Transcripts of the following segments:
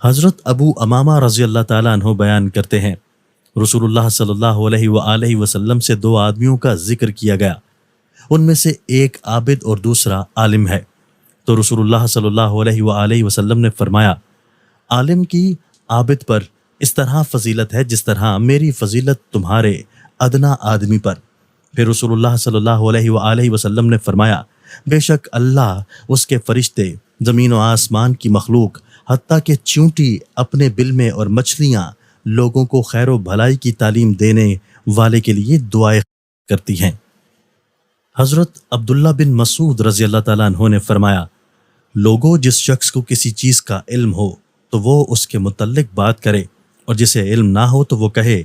حضرت ابو امامہ رضی اللہ تعالیٰ عنہ بیان کرتے ہیں، رسول اللہ صلی اللہ علیہ وآلہ وسلم سے دو آدمیوں کا ذکر کیا گیا، ان میں سے ایک عابد اور دوسرا عالم ہے۔ تو رسول اللہ صلی اللہ علیہ وآلہ وسلم نے فرمایا، عالم کی عابد پر اس طرح فضیلت ہے جس طرح میری فضیلت تمہارے ادنا آدمی پر۔ پھر رسول اللہ صلی اللہ علیہ وآلہ وسلم نے فرمایا، بے شک اللہ، اس کے فرشتے، زمین و آسمان کی مخلوق، حتیٰ کہ چونٹی اپنے بل میں اور مچھلیاں لوگوں کو خیر و بھلائی کی تعلیم دینے والے کے لیے دعائیں کرتی ہیں۔ حضرت عبداللہ بن مسعود رضی اللہ تعالیٰ عنہ نے فرمایا، لوگوں، جس شخص کو کسی چیز کا علم ہو تو وہ اس کے متعلق بات کرے، اور جسے علم نہ ہو تو وہ کہے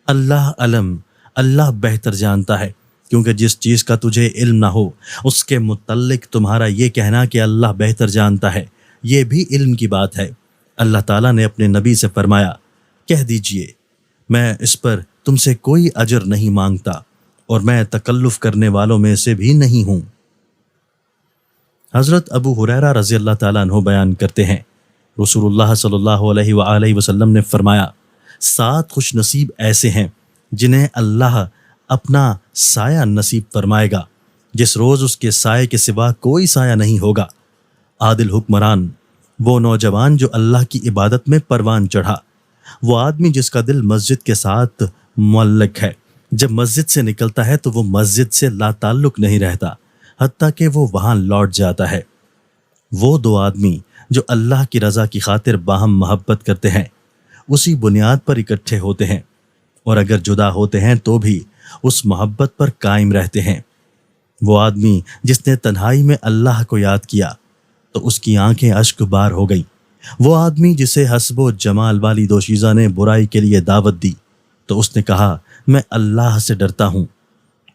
اللہ علم، اللہ بہتر جانتا ہے، کیونکہ جس چیز کا تجھے علم نہ ہو اس کے متعلق تمہارا یہ کہنا کہ اللہ بہتر جانتا ہے، یہ بھی علم کی بات ہے۔ اللہ تعالیٰ نے اپنے نبی سے فرمایا، کہہ دیجئے میں اس پر تم سے کوئی اجر نہیں مانگتا اور میں تکلف کرنے والوں میں سے بھی نہیں ہوں۔ حضرت ابو ہریرہ رضی اللہ تعالیٰ عنہ بیان کرتے ہیں، رسول اللہ صلی اللہ علیہ وآلہ وسلم نے فرمایا، 7 خوش نصیب ایسے ہیں جنہیں اللہ اپنا سایہ نصیب فرمائے گا، جس روز اس کے سائے کے سوا کوئی سایہ نہیں ہوگا۔ عادل حکمران، وہ نوجوان جو اللہ کی عبادت میں پروان چڑھا، وہ آدمی جس کا دل مسجد کے ساتھ معلق ہے، جب مسجد سے نکلتا ہے تو وہ مسجد سے لا تعلق نہیں رہتا حتیٰ کہ وہ وہاں لوٹ جاتا ہے۔ وہ 2 آدمی جو اللہ کی رضا کی خاطر باہم محبت کرتے ہیں، اسی بنیاد پر اکٹھے ہوتے ہیں، اور اگر جدا ہوتے ہیں تو بھی اس محبت پر قائم رہتے ہیں۔ وہ آدمی جس نے تنہائی میں اللہ کو یاد کیا تو اس کی آنکھیں اشک بار ہو گئیں۔ وہ آدمی جسے حسب و جمال والی دوشیزہ نے برائی کے لیے دعوت دی تو اس نے کہا میں اللہ سے ڈرتا ہوں۔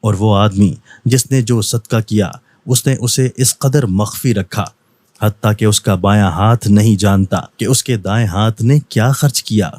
اور وہ آدمی جس نے جو صدقہ کیا اس نے اسے اس قدر مخفی رکھا حتیٰ کہ اس کا بایاں ہاتھ نہیں جانتا کہ اس کے دائیں ہاتھ نے کیا خرچ کیا۔